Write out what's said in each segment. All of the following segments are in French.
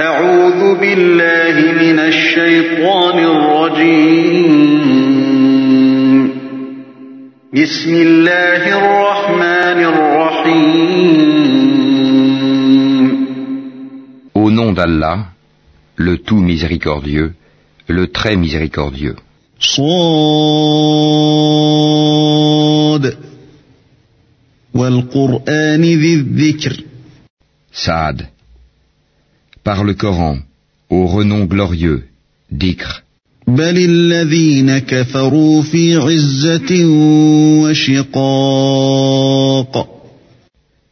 أعوذ بالله من الشيطان الرجيم بسم الله الرحمن الرحيم Au nom d'Allah, le tout miséricordieux, le très miséricordieux. صاد والقرآن ذي الذكر Saad. Par le Coran, au renom glorieux, d'Ikr. بل الذين كفروا في عزة وشقاق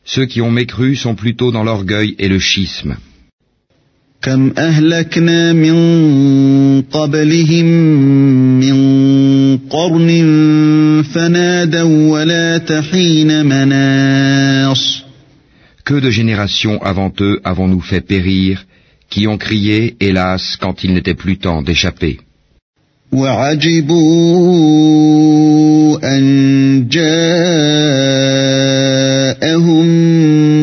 Ceux qui ont mécru sont plutôt dans l'orgueil et le schisme. كم أهلكنا من قبلهم من قرن فنادوا ولا تحين مناص Que de générations avant eux avons-nous fait périr, qui ont crié, hélas, quand il n'était plus temps d'échapper. وعجبوا أن جاءهم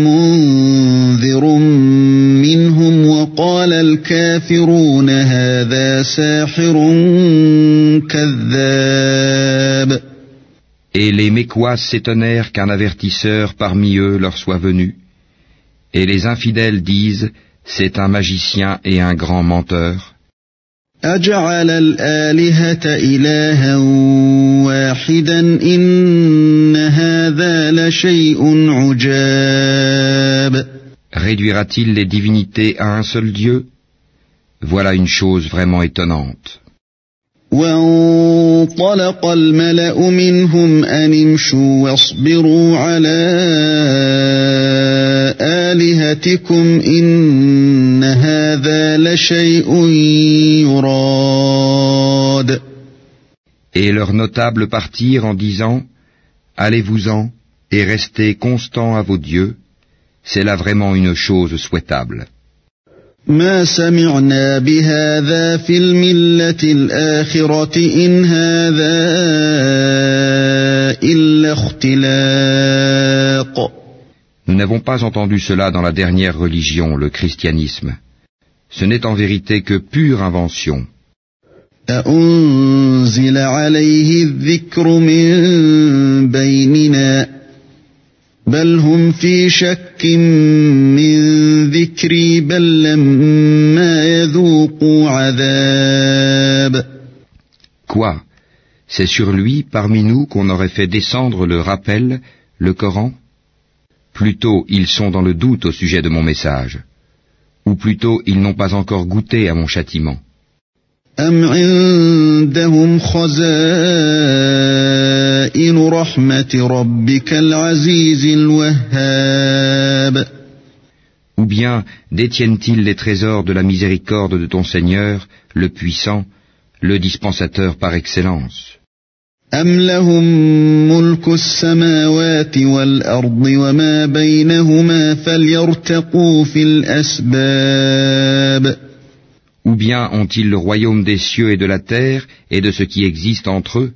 منذر منهم وقال الكافرون هذا ساحر كذاب. Et les Mécois s'étonnèrent qu'un avertisseur parmi eux leur soit venu. Et les infidèles disent, c'est un magicien et un grand menteur. أجعل الآلهة إلها واحدا إن هذا لشيء عجاب. Réduira-t-il les divinités à un seul Dieu? Voilà une chose vraiment étonnante. وانطلق الملأ منهم أن امشوا واصبروا على آلهتكم إن هذا لشيء يراد. Et leurs notables partirent en disant, allez-vous-en et restez constants à vos dieux, c'est là vraiment une chose souhaitable. ما سمعنا بهذا في الملة الآخرة إن هذا إلا اختلاق. Nous n'avons pas entendu cela dans la dernière religion, le christianisme. Ce n'est en vérité que pure invention. أأنزل عليه الذكر من بيننا بل هم في شك من ذكري بل لما يذوقوا عذاب. Quoi? C'est sur lui, parmi nous, qu'on aurait fait descendre le rappel, le Coran? Plutôt, ils sont dans le doute au sujet de mon message. Ou plutôt, ils n'ont pas encore goûté à mon châtiment. أم عندهم خزائن رحمة ربك العزيز الوهاب. Ou bien détiennent-ils les trésors de la miséricorde de ton Seigneur, le puissant, le dispensateur par excellence? أم لهم ملك السماوات والأرض وما بينهما فليرتقوا في الأسباب. Ou bien ont-ils le royaume des cieux et de la terre et de ce qui existe entre eux?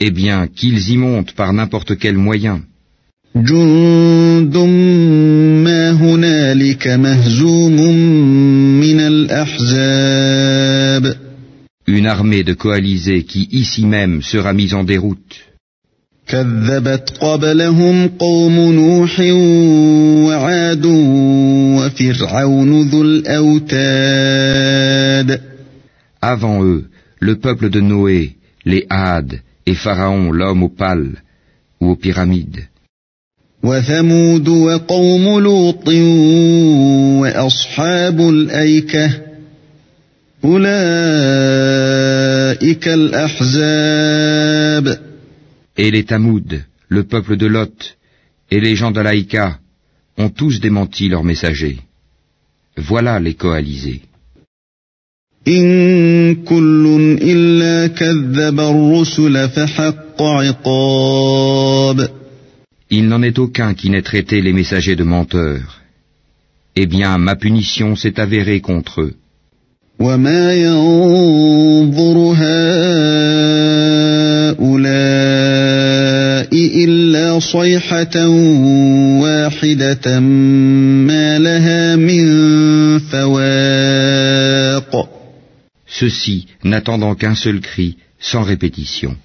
Eh bien, qu'ils y montent par n'importe quel moyen. جند ما هنالك مهزوم من الأحزاب. Une armée de coalisés qui ici même sera mise en déroute. كذبت قبلهم قوم نوح وعاد وفرعون ذو الأوتاد. Avant eux, le peuple de Noé, les Hades, et Pharaon, l'homme aux pales, ou aux pyramides. وثمود وقوم لوط وأصحاب الأيكة أولئك الأحزاب. Et les Tamoud, le peuple de Lot, et les gens de l'Aïka, ont tous démenti leurs messagers. Voilà les coalisés. إن كل إلا كذب الرسل فحق عقاب. Il n'en est aucun qui n'ait traité les messagers de menteurs. Eh bien, ma punition s'est avérée contre eux. وما ينظر هؤلاء إلا صيحة واحدة ما لها من فواق. ceci n'attendant qu'un seul cri, sans répétition.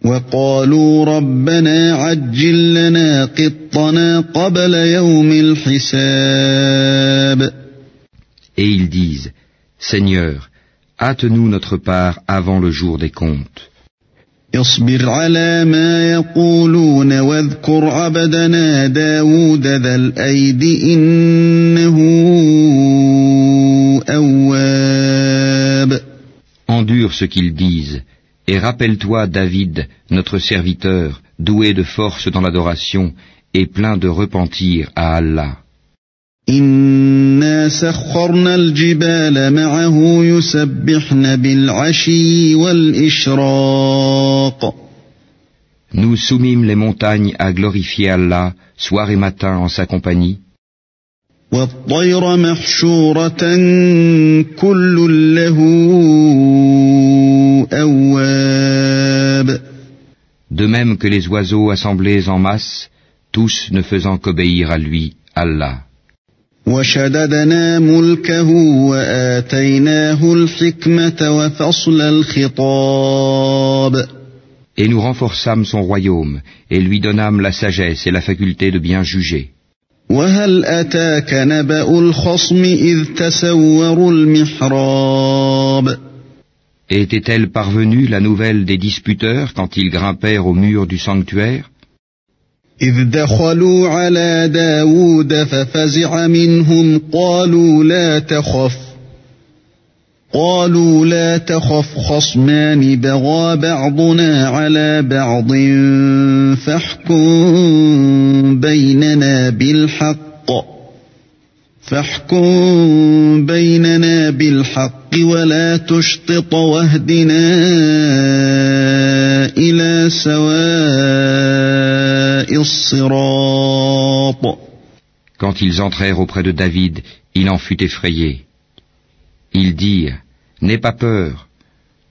وقالوا ربنا عجل لنا قطنا قبل يوم الحساب. Et ils disent, Seigneur, hâte-nous notre part avant le jour des comptes. اصبر على ما يقولون واذكر عبدنا داود ذا الأيد إنه أواب. Endure ce qu'ils disent, et rappelle-toi David, notre serviteur, doué de force dans l'adoration et plein de repentir à Allah. إنا سخرنا الجبال معه يسبحن بالعشي والإشراق. Nous soumîmes les montagnes à glorifier Allah, soir et matin en sa compagnie. والطير محشورة كل له أواب. De même que les oiseaux assemblés en masse, tous ne faisant qu'obéir à lui, Allah. وشددنا ملكه وآتيناه الحكمة وفصل الخطاب. Et nous renforçâmes son royaume, et lui donnâmes la sagesse et la faculté de bien juger. وهل أتاك نبأ الخصم إذ تسوروا المحراب. Était-elle parvenue la nouvelle des disputeurs quand ils grimpèrent au mur du sanctuaire? إذ دخلوا على داود ففزع منهم قالوا لا تخف خصمان بغى بعضنا على بعض فاحكم بيننا بالحق ولا تشطط واهدنا إلى سواء الصراط. Quand ils entrèrent auprès de David, il en fut effrayé. Ils dirent, n'aie pas peur,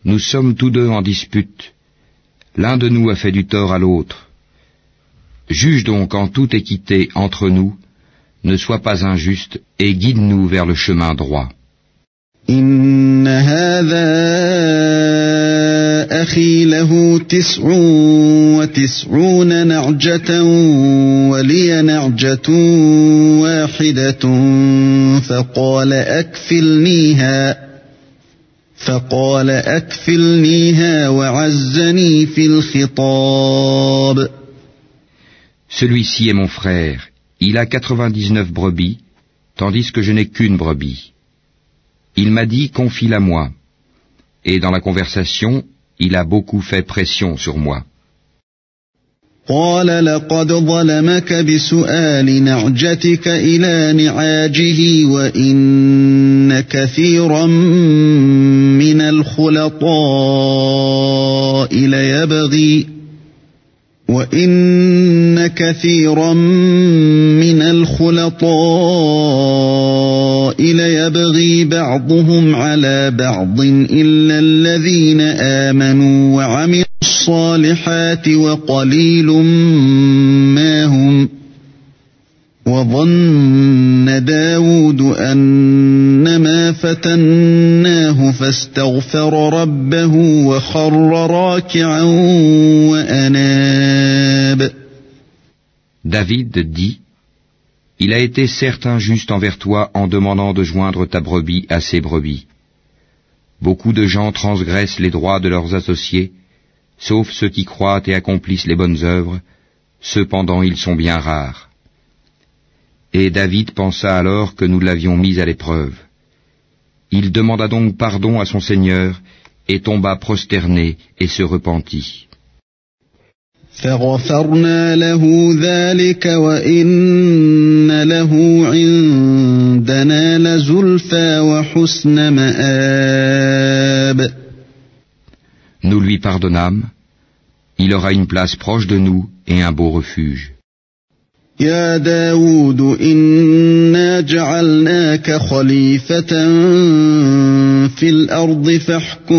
nous sommes tous deux en dispute. L'un de nous a fait du tort à l'autre. Juge donc en toute équité entre nous, ne sois pas injuste et guide-nous vers le chemin droit. إن هذا أخي له 99 نعجة ولي نعجة واحدة فقال أكفلنيها وعزني في الخطاب. Celui-ci est mon frère, il a 99 brebis, tandis que je n'ai qu'une brebis. Il m'a dit, confie-la moi. Et dans la conversation, il a beaucoup fait pression sur moi. قال لقد ظلمك بسؤال نعجتك إلى نعاجه وإن كثيرا من الخلطاء ليبغي بعضهم على بعض إلا الذين آمنوا وعملوا الصالحات وقليل ما هم. وظن داود أنما فتناه فاستغفر ربه وخر راكعا وأناب. David dit, il a été certes injuste envers toi en demandant de joindre ta brebis à ses brebis. Beaucoup de gens transgressent les droits de leurs associés, sauf ceux qui croient et accomplissent les bonnes œuvres, cependant ils sont bien rares. Et David pensa alors que nous l'avions mis à l'épreuve. Il demanda donc pardon à son Seigneur et tomba prosterné et se repentit. فغفرنا له ذلك وإن له عندنا لزلفى وحسن مآب. Nous lui pardonnâmes, il aura une place proche de nous et un beau refuge. يا داود إنا جعلناك خليفة في الأرض فاحكم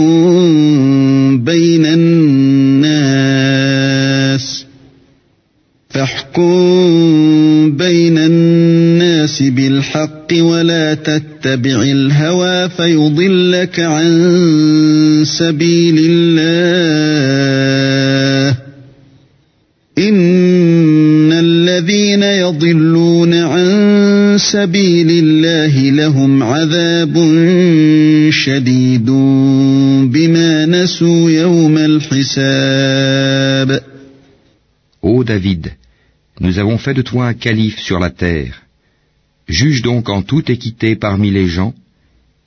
بين الناس بالحق الحق ولا تتبع الهوى فيضلك عن سبيل الله إن الذين يضلون عن سبيل الله لهم عذاب شديد بما نسوا يوم الحساب. Ô David, nous avons fait de toi un calife sur la terre. Juge donc en toute équité parmi les gens,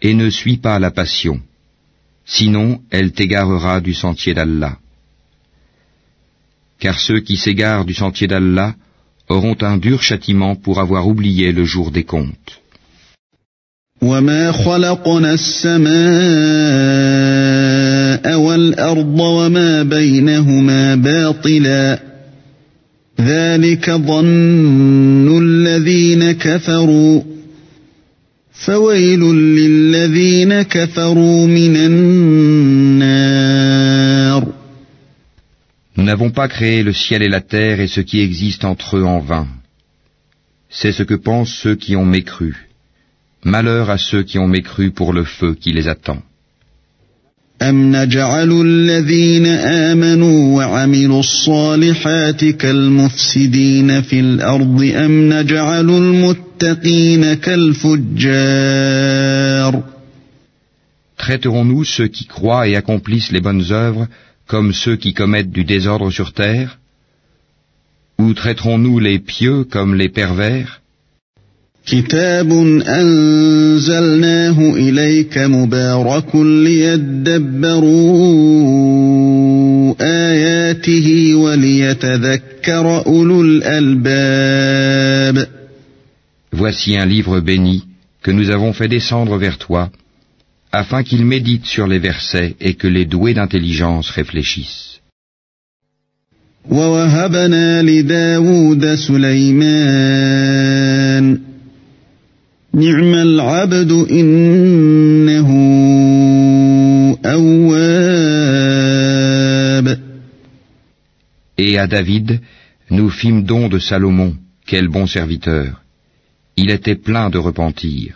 et ne suis pas la passion. Sinon, elle t'égarera du sentier d'Allah. Car ceux qui s'égarent du sentier d'Allah auront un dur châtiment pour avoir oublié le jour des comptes. وَمَا خَلَقْنَا السَّمَاءَ وَالْأَرْضَ وَمَا بَيْنَهُمَا بَاطِلًا ذَلِكَ ظَنُّ الَّذِينَ كَفَرُوا فَوَيْلٌ لِلَّذِينَ كَفَرُوا مِنَ النَّارِ. Nous n'avons pas créé le ciel et la terre et ce qui existe entre eux en vain. C'est ce que pensent ceux qui ont mécru. Malheur à ceux qui ont mécru pour le feu qui les attend. أَمْ نَجْعَلُ الَّذِينَ آمَنُوا وَعَمِلُوا الصَّالِحَاتِ كَالْمُفْسِدِينَ فِي الْأَرْضِ أَمْ نَجْعَلُ الْمُتَّقِينَ كَالْفُجَّارِ. Traiterons-nous ceux qui croient et accomplissent les bonnes œuvres comme ceux qui commettent du désordre sur terre? Ou traiterons-nous les pieux comme les pervers? كتاب أنزلناه إليك مبارك ليدبروا آياته وليتذكر أولو الألباب. Voici un livre béni que nous avons fait descendre vers toi, afin qu'il médite sur les versets et que les doués d'intelligence réfléchissent. ووهبنا لداود سليمان نعم العبد إنه أواب. Et à David, nous fîmes don de Salomon, quel bon serviteur. Il était plein de repentir.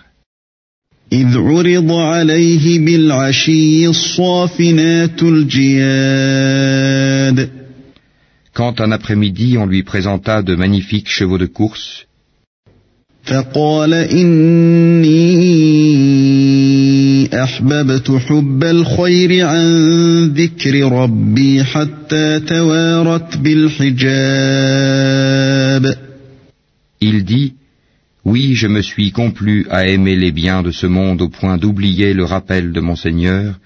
إذ عرض عليه بالعشي الصافنات الجياد. Quand un après-midi on lui présenta de magnifiques chevaux de course, فقال إني أحببت حب الخير عن ذكر ربي حتى توارت بالحجاب. il dit, oui, je me suis complu à aimer les biens de ce monde au point d'oublier le rappel de mon Seigneur,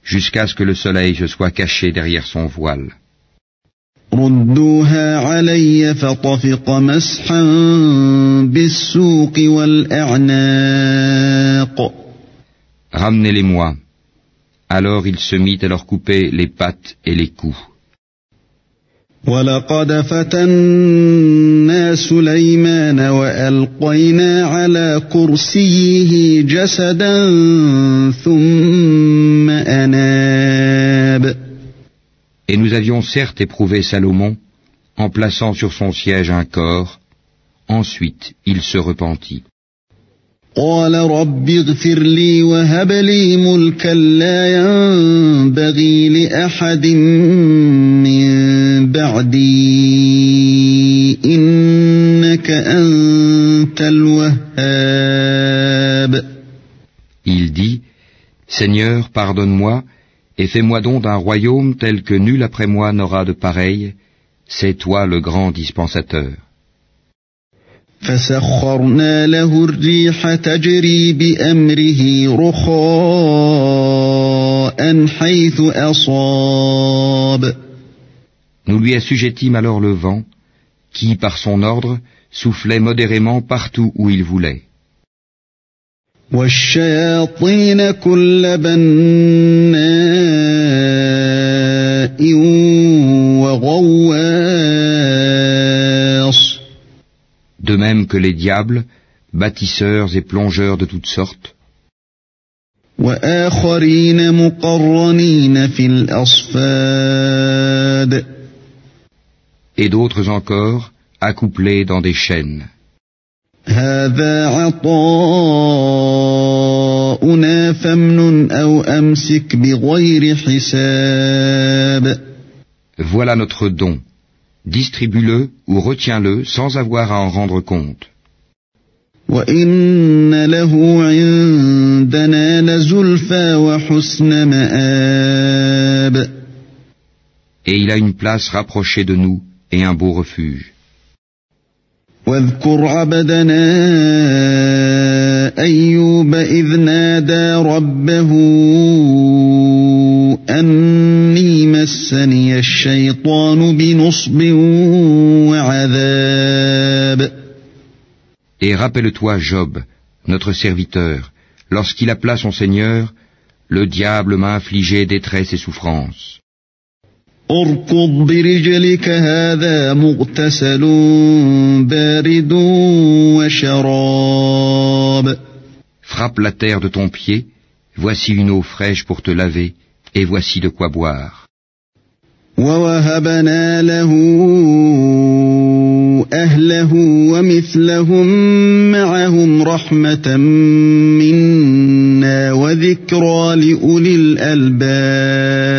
jusqu'à ce que le soleil se soit caché derrière son voile. ردوها علي فطفق مسحا بالسوق والأعناق. Ramenez-les-moi. Alors il se mit à leur couper les pattes et les coups. ولقد فتنا سليمان وألقينا على كرسيه جسدا ثم أناب. Et nous avions certes éprouvé Salomon en plaçant sur son siège un corps. Ensuite, il se repentit. قال رب اغفر لي وهب لي ملكا لا ينبغي لأحد من بعدي إنك أنت الوهاب. Il dit, Seigneur, pardonne-moi, et fais-moi don d'un royaume tel que nul après moi n'aura de pareil, c'est toi le grand dispensateur. فسخرنا له الريح تجري بأمره رخاء حيث أصاب. Nous lui assujettîmes alors le vent, qui, par son ordre, soufflait modérément partout où il voulait. والشياطين كل بناء وغواص. De même que les diables, bâtisseurs et plongeurs de toutes sortes. وآخرين مقرنين في الأصفاد. Et d'autres encore, accouplés dans des chaînes. هذا عطاؤنا فامنن أو أمسك بغير حساب. Voilà notre don. Distribue-le ou retiens-le sans avoir à en rendre compte. وإن له عندنا لزلفى وحسن مآب. Et il a une place rapprochée de nous et un beau refuge. واذكر عبدنا أيوب إذ نادى ربه أني مسني الشيطان بنصب وعذاب. Et rappelle-toi Job, notre serviteur, lorsqu'il appela son Seigneur, le diable m'a infligé détresse et souffrance. اركض برجلك هذا مغتسل بارد وشراب. Frappe la terre de ton pied, voici une eau fraîche pour te laver, et voici de quoi boire. ووهبنا له أهله ومثلهم معهم رحمة منا وذكرى لأولي الألباب.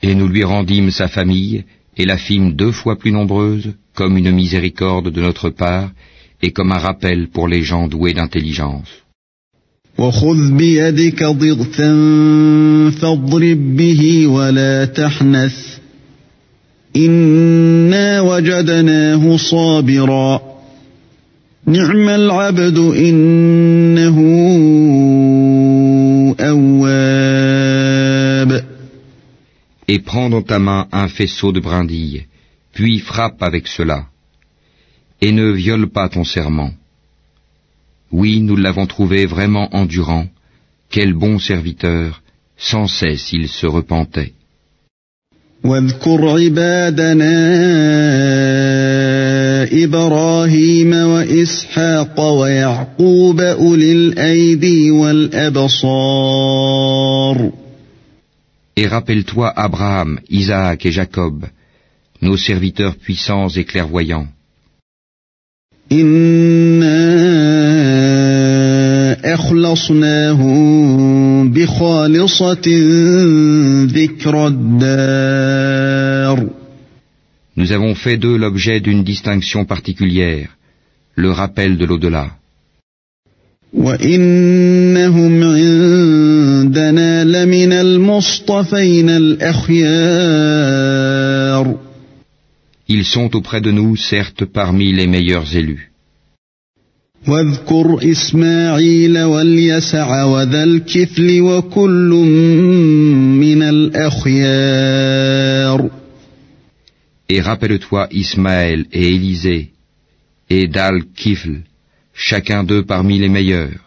Et nous lui rendîmes sa famille, et la fîmes 2 fois plus nombreuse, comme une miséricorde de notre part, et comme un rappel pour les gens doués d'intelligence. وخذ بيدك ضغثا فاضرب به ولا تحنث إنا وجدناه صابرا نعم العبد إنه أواب. Et prends dans ta main un faisceau de brindilles, puis frappe avec cela. Et ne viole pas ton serment. Oui, nous l'avons trouvé vraiment endurant. Quel bon serviteur, sans cesse il se repentait. واذكر عبادنا إبراهيم وإسحاق ويعقوب أولي الأيدي والأبصار. Et rappelle-toi Abraham, Isaac et Jacob, nos serviteurs puissants et clairvoyants. إنا أخلصناهم بخالصة ذكر الدار. Nous avons fait d'eux l'objet d'une distinction particulière, le rappel de l'au-delà. وإنهم عندنا لمن المصطفين الأخيار. Ils sont auprès de nous, certes, parmi les meilleurs élus. واذكر إسماعيل واليسع وذا الكفل وكل من الأخيار. Et rappelle-toi Ismaël et Élisée, et Dal-Kifl, chacun d'eux parmi les meilleurs.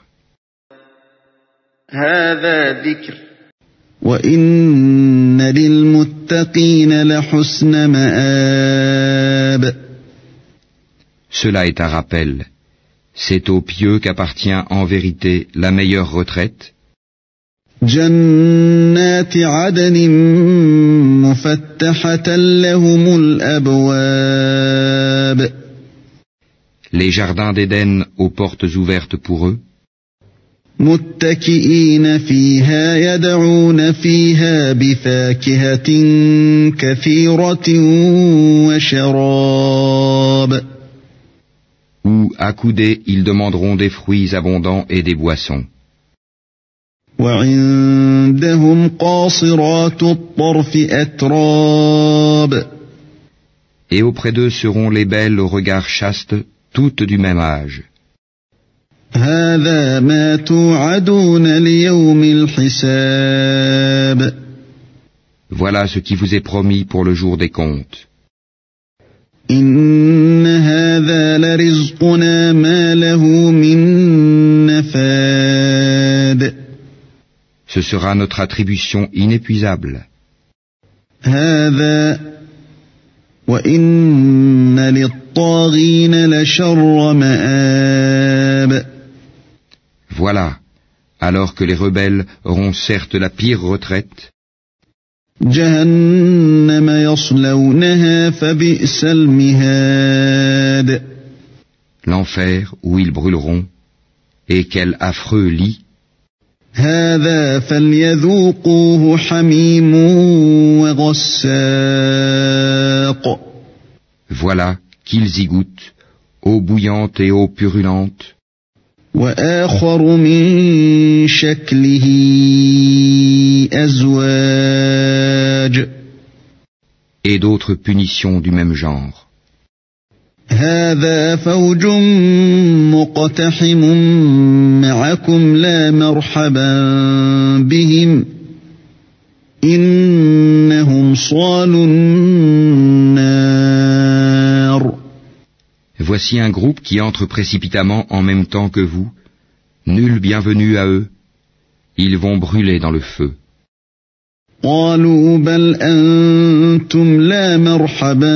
هذا ذكر وإن للمتقين لحسن مآب. Cela est un rappel. C'est aux pieux qu'appartient en vérité la meilleure retraite. جنات عدن مفتحة لهم الأبواب. Les jardins d'Éden aux portes ouvertes pour eux. متكئين فيها يدعون فيها بفاكهة كثيرة وشراب. Où, accoudés, ils demanderont des fruits abondants et des boissons. وعندهم قاصرات الطرف أتراب. Et auprès d'eux seront les belles au regard chaste, toutes du même âge. هذا ما توعدون ليوم الحساب. Voilà ce qui vous est promis pour le jour des comptes. إن هذا لرزقنا ما له من نفاد. Ce sera notre attribution inépuisable. هذا وإن للطاغين لشر مآب. Voilà, alors que les rebelles auront certes la pire retraite. جهنم يصلونها فبئس المهاد. l'enfer où ils brûleront, et quel affreux lit. هذا فليذوقوه حميم وغساق. Voilà qu'ils y goûtent, eau bouillante et eau purulente, وآخر من شكله أزواج. et d'autres punitions du même genre. هذا فوج مقتحم معكم لا مرحبا بهم إنهم صالوا النار. Voici un groupe qui entre précipitamment en même temps que vous. Nul bienvenue à eux. Ils vont brûler dans le feu. قالوا بل أنتم لا مرحبا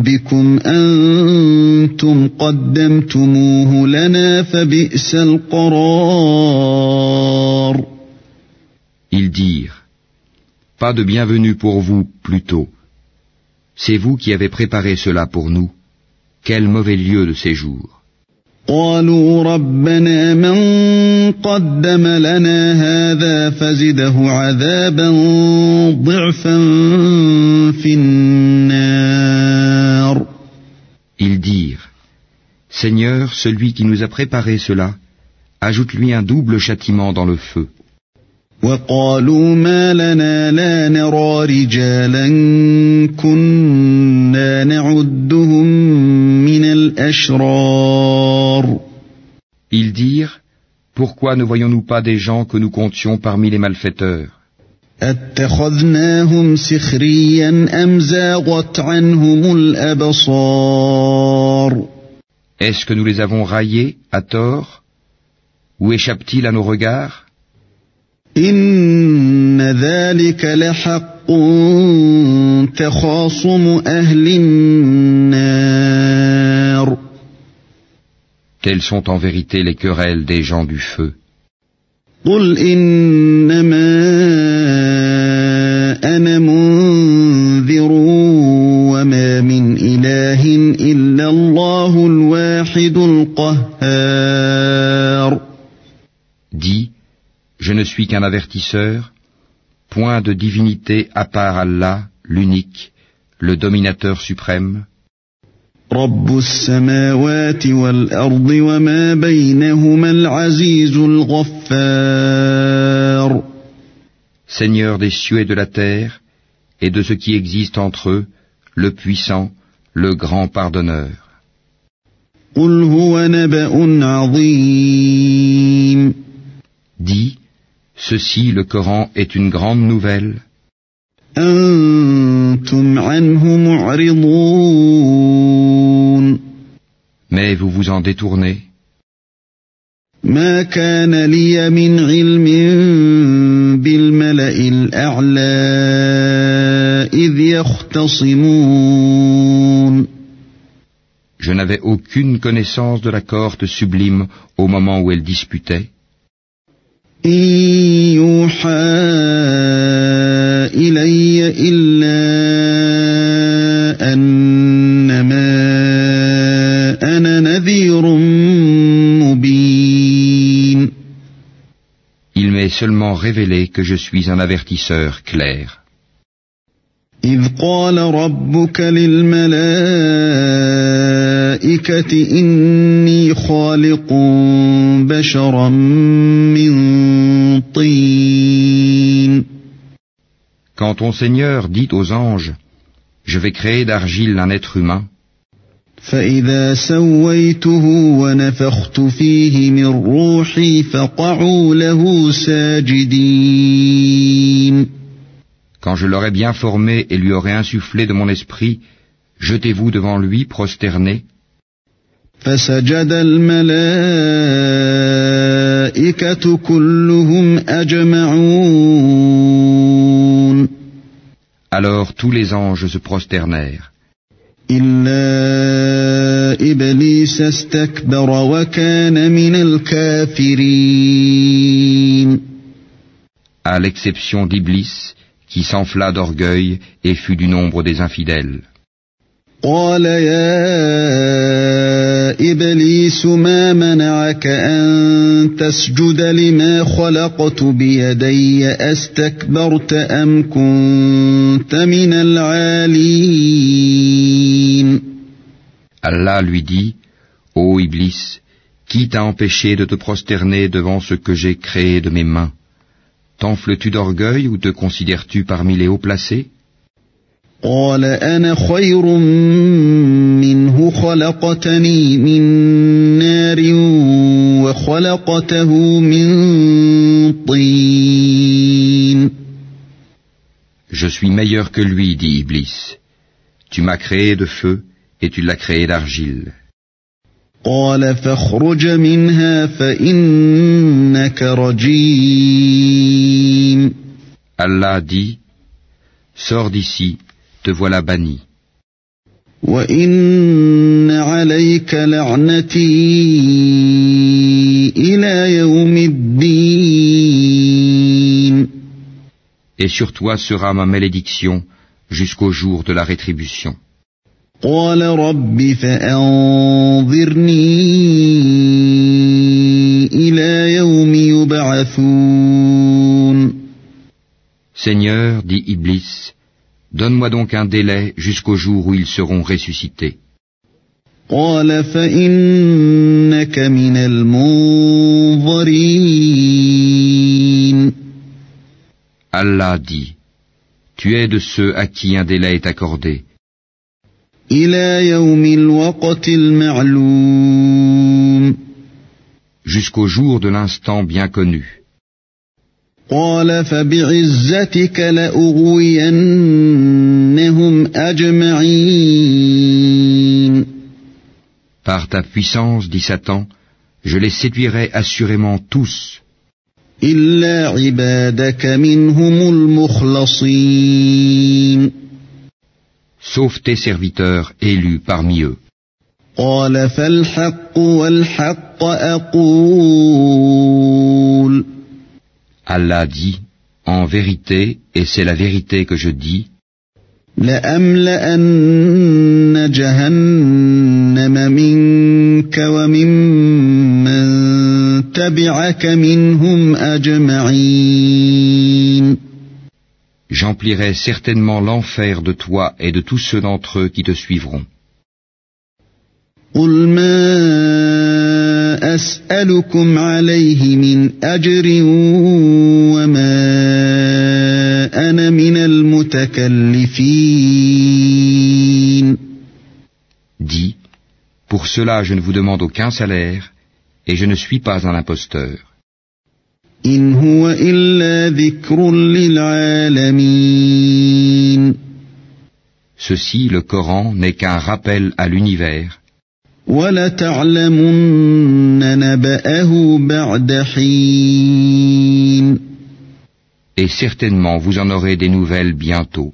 بكم أنتم قدمتموه لنا فبئس القرار. Ils dirent, pas de bienvenue pour vous plutôt. C'est vous qui avez préparé cela pour nous. Quel mauvais lieu de séjour. قالوا ربنا من قدم لنا هذا فزده عذابا ضعفا في النار. Ils dirent, Seigneur, celui qui nous a préparé cela, ajoute-lui un double châtiment dans le feu. وقالوا ما لنا لا نرى رجالا كنا نعدهم من الأشرار. Ils dirent, pourquoi ne voyons-nous pas des gens que nous comptions parmi les malfaiteurs? أتخذناهم سخريا أم زاغت عنهم الأبصار. Est-ce que nous les avons raillés à tort? Ou échappe-t-il à nos regards? إن ذلك لحق تخاصم أهل النار. Telles sont en vérité les querelles des gens du feu. قل إنما أنا منذر وما من إله إلا الله الواحد القهار. Dis, je ne suis qu'un avertisseur, point de divinité à part Allah, l'unique, le dominateur suprême. رب السماوات والأرض وما بينهما العزيز الغفار. Seigneur des cieux et de la terre, et de ce qui existe entre eux, le puissant, le grand pardonneur. قل هو نبأ عظيم. Dis, ceci, le Coran, est une grande nouvelle. أنتم عنه معرضون. Mais vous vous en détournez. ما كان لي من علم بالملأ الأعلى إذ يختصمون. Je n'avais aucune connaissance de la cohorte sublime au moment où elle disputait. إن يوحى إلي إلا أنما أنا نذير مبين. Il m'est seulement révélé que je suis un avertisseur clair. إذ قال ربك للملائكة إني خالق بشرا من طين. Quand ton Seigneur dit aux anges, je vais créer d'argile un être humain, فإذا سويته ونفخت فيه من روحي فقعوا له ساجدين. quand je l'aurai bien formé et lui aurai insufflé de mon esprit, jetez-vous devant lui prosternés. فسجد الملائكة كلهم أجمعون. Alors tous les anges se prosternèrent, إلا إبليس استكبر وكان من الكافرين. à l'exception d'Iblis, qui s'enfla d'orgueil et fut du nombre des infidèles. قال يا إبليس ما منعك أن تسجد لما خلقت بيدي أستكبرت أم كنت من العالين. Allah lui dit, ô Iblis, qui t'a empêché de te prosterner devant ce que j'ai créé de mes mains? T'enfles-tu d'orgueil ou te considères-tu parmi les hauts placés? قال أنا خير منه خلقتني من نار وخلقته من طين. Je suis meilleur que lui, dit Iblis. Tu m'as créé de feu et tu l'as créé d'argile. قال فاخرج منها فإنك رجيم. Allah dit, sors d'ici, te voilà banni. وإن عليك لعنتي إلى يوم الدين. Et sur toi sera ma malédiction jusqu'au jour de la rétribution. قال رب فأنظرني إلى يوم يبعثون. Seigneur, dit Iblis, donne-moi donc un délai jusqu'au jour où ils seront ressuscités. قال فإنك من المنظرين. Allah dit, tu es de ceux à qui un délai est accordé. إلى يوم الوقت المعلوم. Jusqu'au jour de l'instant bien connu. قال فبعزتك لأغوينهم أجمعين. Par ta puissance, dit Satan, je les séduirai assurément tous. إلا عبادك منهم المخلصين. Sauf tes serviteurs élus parmi eux. قال فالحق والحق أقول. Allah dit, en vérité, et c'est la vérité que je dis, لأملأن جهنم منك وممن تبعك منهم أجمعين. J'emplirai certainement l'enfer de toi et de tous ceux d'entre eux qui te suivront. قل ما أسألكم عليه من أجر وما أنا من المتكلفين. Dis, pour cela je ne vous demande aucun salaire et je ne suis pas un imposteur. إن هو إلا ذكر للعالمين. Ceci, le Coran, n'est qu'un rappel à l'univers. وَلَتَعْلَمُنَّ نَبَأَهُ بَعْدَ حِينٍ. Et certainement vous en aurez des nouvelles bientôt.